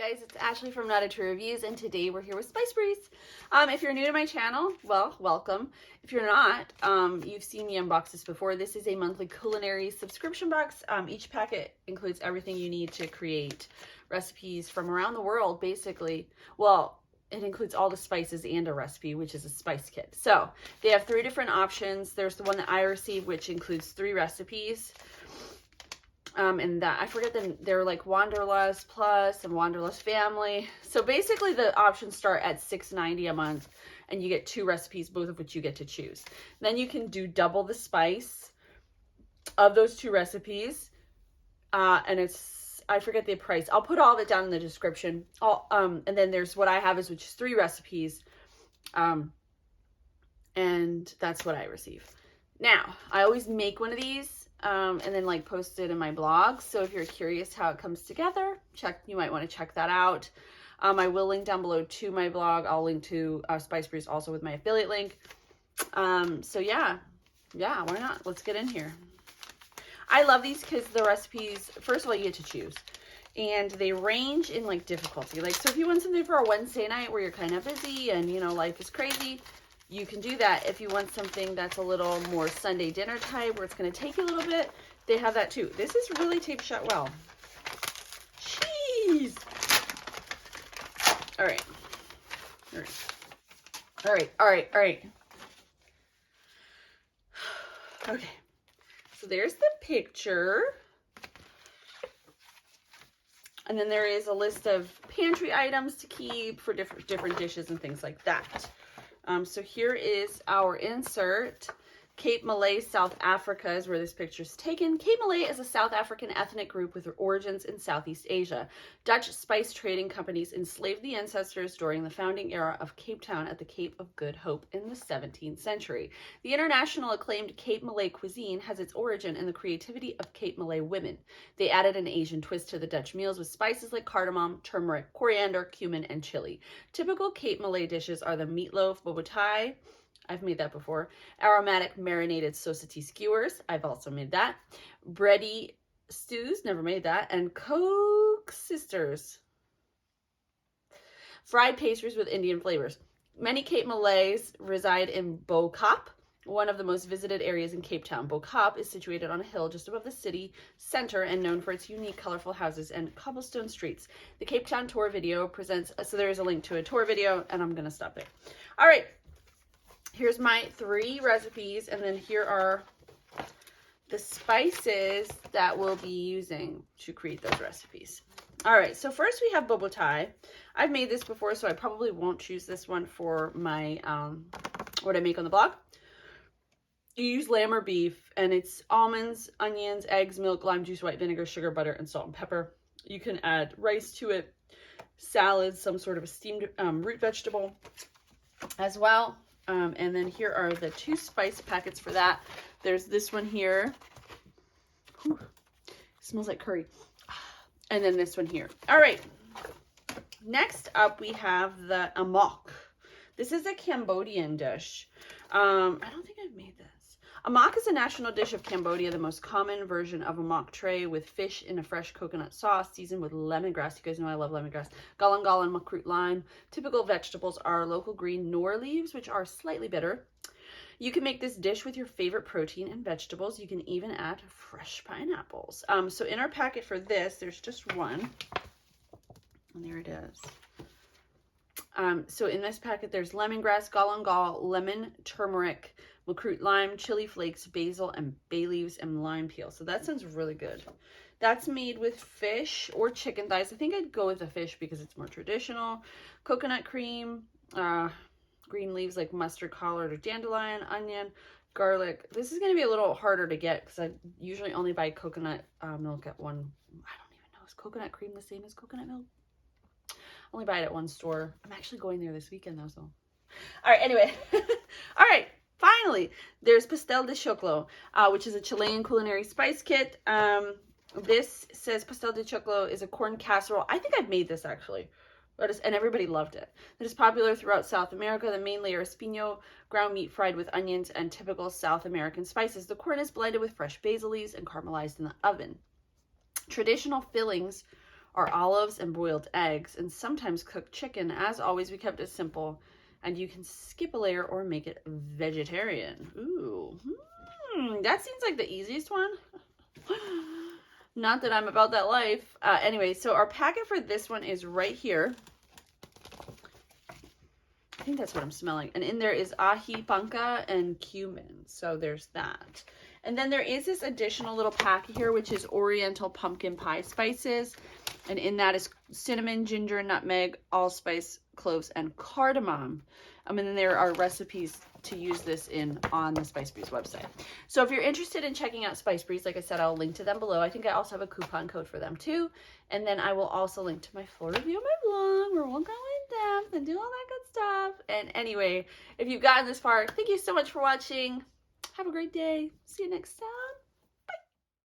guys, it's Ashley from Not Into Reviews, and today we're here with Spice Breeze. If you're new to my channel, well, welcome. If you're not, you've seen me unbox this before. This is a monthly culinary subscription box. Each packet includes everything you need to create recipes from around the world, basically. Well, it includes all the spices and a recipe, which is a spice kit. So they have 3 different options. There's the one that I received, which includes 3 recipes. And that, I forget them, they're like Wanderlust Plus and Wanderlust Family. So basically the options start at $6.90 a month and you get 2 recipes, both of which you get to choose. Then you can do double the spice of those 2 recipes. And it's, I forget the price. I'll put all of it down in the description. And then there's what I have is, which is 3 recipes. And that's what I receive. Now, I always make one of these. And then like post it in my blog. So if you're curious how it comes together, you might want to check that out. I will link down below to my blog. I'll link to Spice Breeze also with my affiliate link. So yeah, why not? Let's get in here. I love these because the recipes, first of all, you get to choose. And they range in like difficulty. Like, so if you want something for a Wednesday night where you're kind of busy and, you know, life is crazy, you can do that. If you want something that's a little more Sunday dinner type where it's going to take you a little bit, they have that too. This is really tape shut well. Jeez. All right. Okay. So there's the picture. And then there is a list of pantry items to keep for different dishes and things like that. So here is our insert. Cape Malay, South Africa is where this picture is taken. Cape Malay is a South African ethnic group with origins in Southeast Asia. Dutch spice trading companies enslaved the ancestors during the founding era of Cape Town at the Cape of Good Hope in the 17th century. The international acclaimed Cape Malay cuisine has its origin in the creativity of Cape Malay women. They added an Asian twist to the Dutch meals with spices like cardamom, turmeric, coriander, cumin, and chili. Typical Cape Malay dishes are the meatloaf, bobotie, I've made that before. Aromatic marinated saucity skewers. I've also made that. Bready stews. Never made that. And Coke Sisters. Fried pastries with Indian flavors. Many Cape Malays reside in Bo Kaap, one of the most visited areas in Cape Town. Bo Kaap is situated on a hill just above the city center and known for its unique, colorful houses and cobblestone streets. The Cape Town tour video presents, so there is a link to a tour video, and I'm going to stop there. All right. Here's my 3 recipes, and then here are the spices that we'll be using to create those recipes. All right, so first we have bobotie. I've made this before, so I probably won't choose this one for my what I make on the blog. You use lamb or beef, and it's almonds, onions, eggs, milk, lime juice, white vinegar, sugar, butter, and salt and pepper. You can add rice to it, salad, some sort of a steamed root vegetable as well. And then here are the 2 spice packets for that. There's this one here. Whew. Smells like curry. And then this one here. All right. Next up, we have the amok. This is a Cambodian dish. I don't think I've made this. Amok is a national dish of Cambodia, the most common version of a mock tray with fish in a fresh coconut sauce seasoned with lemongrass. You guys know I love lemongrass. Galang galang, makrut lime. Typical vegetables are local green nor leaves, which are slightly bitter. You can make this dish with your favorite protein and vegetables. You can even add fresh pineapples. So in our packet for this, there's just one. And there it is. So in this packet, there's lemongrass, galangal, lemon, turmeric, makrut lime, chili flakes, basil, and bay leaves, and lime peel. So that sounds really good. That's made with fish or chicken thighs. I think I'd go with the fish because it's more traditional. Coconut cream, green leaves like mustard, collard, or dandelion, onion, garlic. This is going to be a little harder to get because I usually only buy coconut milk at one. I don't even know. Is coconut cream the same as coconut milk? Only buy it at one store. I'm actually going there this weekend though, so. All right, anyway. All right, finally, there's Pastel de Choclo, which is a Chilean culinary spice kit. This says Pastel de Choclo is a corn casserole. I think I've made this actually, and everybody loved it. It is popular throughout South America. The main layer is pino, ground meat fried with onions and typical South American spices. The corn is blended with fresh basil leaves and caramelized in the oven. Traditional fillings are olives and boiled eggs, and sometimes cooked chicken. As always, we kept it simple, and you can skip a layer or make it vegetarian. Ooh, that seems like the easiest one. Not that I'm about that life. Anyway, so our packet for this one is right here. I think that's what I'm smelling. And in there is ají, panca, and cumin. So there's that. And then there is this additional little pack here, which is Oriental pumpkin pie spices. And in that is cinnamon, ginger, nutmeg, allspice, cloves, and cardamom. And then there are recipes to use this in on the Spice Breeze website. So if you're interested in checking out Spice Breeze, like I said, I'll link to them below. I think I also have a coupon code for them too. And then I will also link to my full review of my vlog where we'll go in depth and do all that good stuff. And anyway, if you've gotten this far, thank you so much for watching. Have a great day. See you next time.